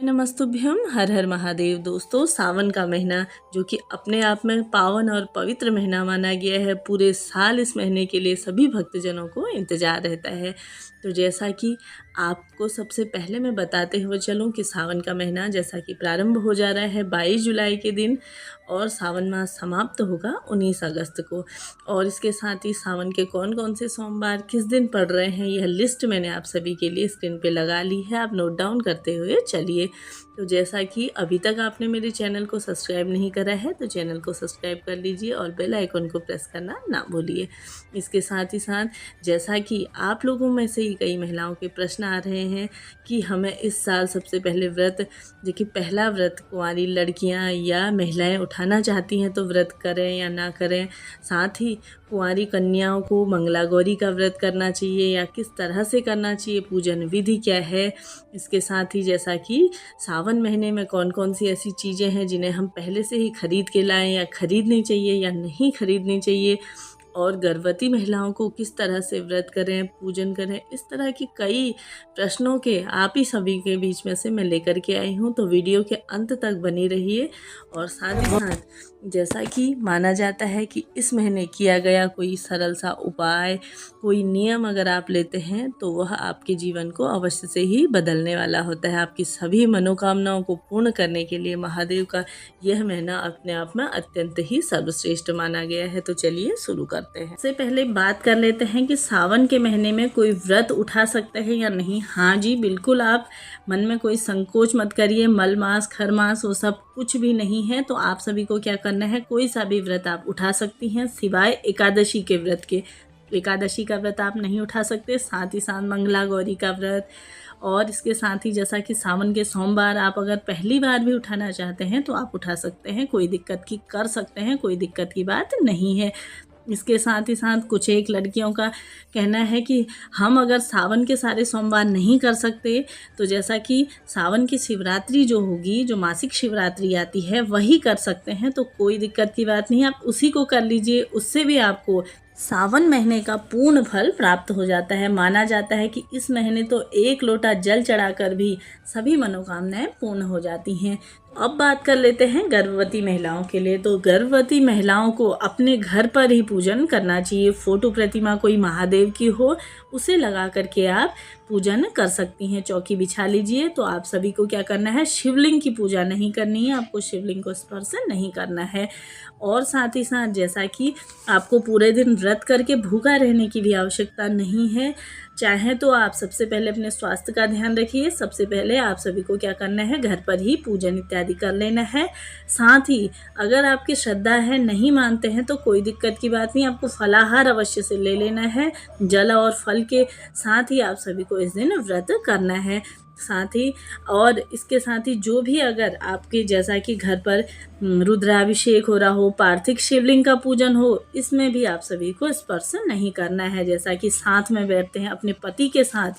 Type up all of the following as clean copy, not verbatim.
नमस्तुभ्यम। हर हर महादेव। दोस्तों, सावन का महीना जो कि अपने आप में पावन और पवित्र महीना माना गया है, पूरे साल इस महीने के लिए सभी भक्तजनों को इंतज़ार रहता है। तो जैसा कि आपको सबसे पहले मैं बताते हुए चलूं कि सावन का महीना जैसा कि प्रारंभ हो जा रहा है 22 जुलाई के दिन और सावन मास समाप्त होगा 19 अगस्त को। और इसके साथ ही सावन के कौन कौन से सोमवार किस दिन पड़ रहे हैं, यह लिस्ट मैंने आप सभी के लिए स्क्रीन पे लगा ली है। आप नोट डाउन करते हुए चलिए। तो जैसा कि अभी तक आपने मेरे चैनल को सब्सक्राइब नहीं करा है तो चैनल को सब्सक्राइब कर लीजिए और बेल आइकन को प्रेस करना ना भूलिए। इसके साथ ही साथ जैसा कि आप लोगों में से ही कई महिलाओं के प्रश्न आ रहे हैं कि हमें इस साल सबसे पहले व्रत, जो कि पहला व्रत कुंवारी लड़कियां या महिलाएं उठाना चाहती हैं तो व्रत करें या ना करें, साथ ही कुंवारी कन्याओं को मंगला गौरी का व्रत करना चाहिए या किस तरह से करना चाहिए, पूजन विधि क्या है। इसके साथ ही जैसा कि सावन महीने में कौन कौन सी ऐसी चीज़ें हैं जिन्हें हम पहले से ही खरीद के लाएं या खरीदनी चाहिए या नहीं खरीदनी चाहिए, और गर्भवती महिलाओं को किस तरह से व्रत करें, पूजन करें, इस तरह की कई प्रश्नों के आप ही सभी के बीच में से मैं लेकर के आई हूँ। तो वीडियो के अंत तक बनी रहिए। और साथ ही साथ जैसा कि माना जाता है कि इस महीने किया गया कोई सरल सा उपाय, कोई नियम अगर आप लेते हैं तो वह आपके जीवन को अवश्य से ही बदलने वाला होता है। आपकी सभी मनोकामनाओं को पूर्ण करने के लिए महादेव का यह महीना अपने आप में अत्यंत ही सर्वश्रेष्ठ माना गया है। तो चलिए शुरू करते हैं। सबसे पहले बात कर लेते हैं कि सावन के महीने में कोई व्रत उठा सकते हैं या नहीं। हाँ जी, बिल्कुल। आप मन में कोई संकोच मत करिए। मल मास, खर मास, वो सब कुछ भी नहीं है। तो आप सभी को क्या करना है, कोई सा भी व्रत आप उठा सकती हैं सिवाय एकादशी के व्रत के। एकादशी का व्रत आप नहीं उठा सकते। साथ ही साथ मंगला गौरी का व्रत, और इसके साथ ही जैसा कि सावन के सोमवार आप अगर पहली बार भी उठाना चाहते हैं तो आप उठा सकते हैं, कोई दिक्कत की कर सकते हैं, कोई दिक्कत की बात नहीं है। इसके साथ ही साथ कुछ एक लड़कियों का कहना है कि हम अगर सावन के सारे सोमवार नहीं कर सकते तो जैसा कि सावन की शिवरात्रि जो होगी, जो मासिक शिवरात्रि आती है, वही कर सकते हैं। तो कोई दिक्कत की बात नहीं, आप उसी को कर लीजिए। उससे भी आपको सावन महीने का पूर्ण फल प्राप्त हो जाता है। माना जाता है कि इस महीने तो 1 लोटा जल चढ़ाकर भी सभी मनोकामनाएं पूर्ण हो जाती हैं। अब बात कर लेते हैं गर्भवती महिलाओं के लिए। तो गर्भवती महिलाओं को अपने घर पर ही पूजन करना चाहिए। फोटो प्रतिमा कोई महादेव की हो, उसे लगा करके आप पूजन कर सकती हैं। चौकी बिछा लीजिए। तो आप सभी को क्या करना है, शिवलिंग की पूजा नहीं करनी है, आपको शिवलिंग को स्पर्श नहीं करना है। और साथ ही साथ जैसा कि आपको पूरे दिन व्रत करके भूखा रहने की भी आवश्यकता नहीं है। चाहे तो आप सबसे पहले अपने स्वास्थ्य का ध्यान रखिए। सबसे पहले आप सभी को क्या करना है, घर पर ही पूजन इत्यादि कर लेना है। साथ ही अगर आपकी श्रद्धा है, नहीं मानते हैं तो कोई दिक्कत की बात नहीं, आपको फलाहार अवश्य से ले लेना है। जल और फल के साथ ही आप सभी को इस दिन व्रत करना है। साथ ही और इसके साथ ही जो भी अगर आपके जैसा कि घर पर रुद्राभिषेक हो रहा हो, पार्थिव शिवलिंग का पूजन हो, इसमें भी आप सभी को स्पर्श नहीं करना है। जैसा कि साथ में बैठते हैं अपने पति के साथ,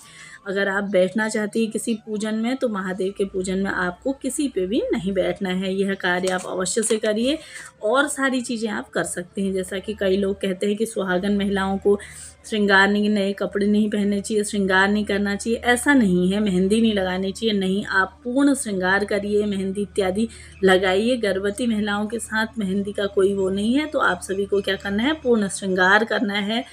अगर आप बैठना चाहती हैं किसी पूजन में तो महादेव के पूजन में आपको किसी पे भी नहीं बैठना है। यह कार्य आप अवश्य से करिए। और सारी चीज़ें आप कर सकते हैं। जैसा कि कई लोग कहते हैं कि सुहागन महिलाओं को श्रृंगार नहीं, नए कपड़े नहीं पहनने चाहिए, श्रृंगार नहीं करना चाहिए। ऐसा नहीं है। मेहंदी नहीं लगानी चाहिए, नहीं, आप पूर्ण श्रृंगार करिए, मेहंदी इत्यादि लगाइए। गर्भवती महिलाओं के साथ मेहंदी का कोई वो नहीं है। तो आप सभी को क्या करना है, पूर्ण श्रृंगार करना है।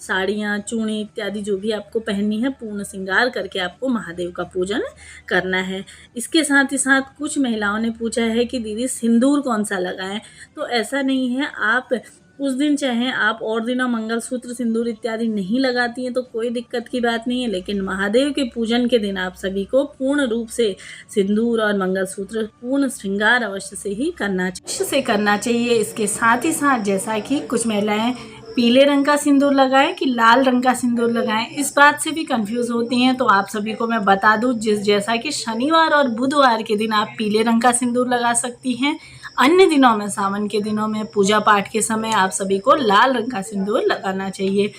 साड़ियाँ, चूड़ी इत्यादि जो भी आपको पहननी है, पूर्ण श्रृंगार करके आपको महादेव का पूजन करना है। इसके साथ ही साथ कुछ महिलाओं ने पूछा है कि दीदी सिंदूर कौन सा लगाएं। तो ऐसा नहीं है, आप उस दिन चाहें आप और दिनों मंगलसूत्र, सिंदूर इत्यादि नहीं लगाती हैं तो कोई दिक्कत की बात नहीं है, लेकिन महादेव के पूजन के दिन आप सभी को पूर्ण रूप से सिंदूर और मंगलसूत्र, पूर्ण श्रृंगार अवश्य से ही करना चाहिए। इसके साथ ही साथ जैसा कि कुछ महिलाएं पीले रंग का सिंदूर लगाएं कि लाल रंग का सिंदूर लगाएं, इस बात से भी कंफ्यूज होती हैं। तो आप सभी को मैं बता दूं, जैसा कि शनिवार और बुधवार के दिन आप पीले रंग का सिंदूर लगा सकती हैं। अन्य दिनों में, सावन के दिनों में, पूजा पाठ के समय आप सभी को लाल रंग का सिंदूर लगाना चाहिए।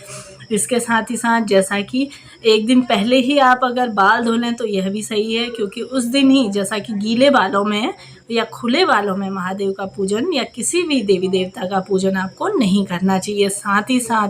इसके साथ ही साथ जैसा कि एक दिन पहले ही आप अगर बाल धो लें तो यह भी सही है, क्योंकि उस दिन ही जैसा कि गीले बालों में या खुले बालों में महादेव का पूजन या किसी भी देवी देवता का पूजन आपको नहीं करना चाहिए। साथ ही साथ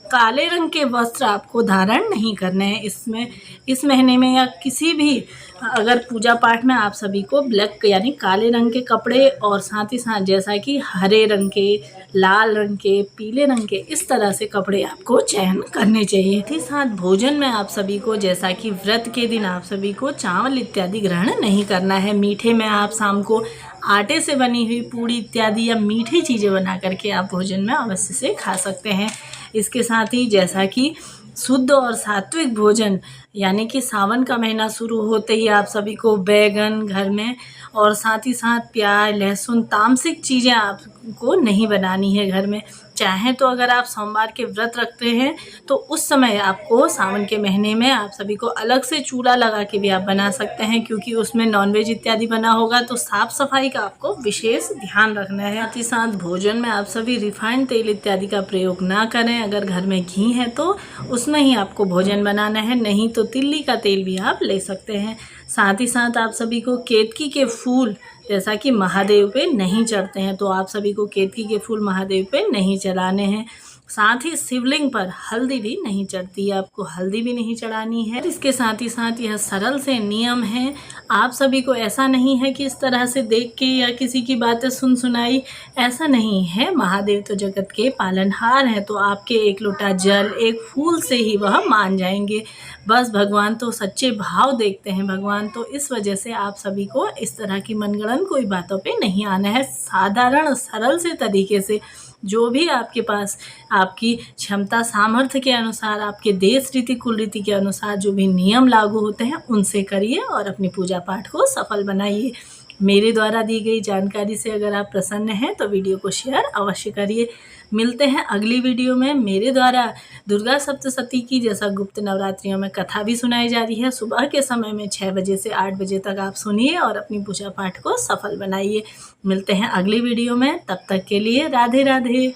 काले रंग के वस्त्र आपको धारण नहीं करने हैं इसमें, इस महीने में या किसी भी अगर पूजा पाठ में आप सभी को ब्लैक यानी काले रंग के कपड़े और साथ ही साथ जैसा कि हरे रंग के, लाल रंग के, पीले रंग के इस तरह से कपड़े आपको चयन करने चाहिए। साथ ही साथ भोजन में आप सभी को जैसा कि व्रत के दिन आप सभी को चावल इत्यादि ग्रहण नहीं करना है। मीठे में आप शाम को आटे से बनी हुई पूड़ी इत्यादि या मीठी चीज़ें बना करके आप भोजन में अवश्य से खा सकते हैं। इसके साथ ही जैसा कि शुद्ध और सात्विक भोजन यानी कि सावन का महीना शुरू होते ही आप सभी को बैगन घर में और साथ ही साथ प्याज, लहसुन, तामसिक चीज़ें आपको नहीं बनानी है घर में। चाहें तो अगर आप सोमवार के व्रत रखते हैं तो उस समय आपको सावन के महीने में आप सभी को अलग से चूल्हा लगा के भी आप बना सकते हैं, क्योंकि उसमें नॉनवेज इत्यादि बना होगा तो साफ़ सफाई का आपको विशेष ध्यान रखना है। साथ ही साथ भोजन में आप सभी रिफाइंड तेल इत्यादि का प्रयोग ना करें। अगर घर में घी है तो उसमें ही आपको भोजन बनाना है, नहीं तो तिल्ली का तेल भी आप ले सकते हैं। साथ ही साथ आप सभी को केतकी के फूल जैसा कि महादेव पे नहीं चढ़ते हैं तो आप सभी को केतकी के फूल महादेव पे नहीं चढ़ाने हैं। साथ ही शिवलिंग पर हल्दी भी नहीं चढ़ती है, आपको हल्दी भी नहीं चढ़ानी है। इसके साथ ही साथ यह सरल से नियम है, आप सभी को ऐसा नहीं है कि इस तरह से देख के या किसी की बातें सुनाई, ऐसा नहीं है। महादेव तो जगत के पालनहार हैं, तो आपके एक लोटा जल, एक फूल से ही वह मान जाएंगे। बस भगवान तो सच्चे भाव देखते हैं भगवान, तो इस वजह से आप सभी को इस तरह की मनगढ़ंत कोई बातों पे नहीं आना है। साधारण सरल से तरीके से जो भी आपके पास आपकी क्षमता सामर्थ्य के अनुसार, आपके देश रीति कुल रीति के अनुसार जो भी नियम लागू होते हैं उनसे करिए और अपनी पूजा पाठ को सफल बनाइए। मेरे द्वारा दी गई जानकारी से अगर आप प्रसन्न हैं तो वीडियो को शेयर अवश्य करिए। मिलते हैं अगली वीडियो में। मेरे द्वारा दुर्गा सप्तशती की जैसा गुप्त नवरात्रियों में कथा भी सुनाई जा रही है, सुबह के समय में 6 बजे से 8 बजे तक आप सुनिए और अपनी पूजा पाठ को सफल बनाइए। मिलते हैं अगली वीडियो में, तब तक के लिए राधे राधे।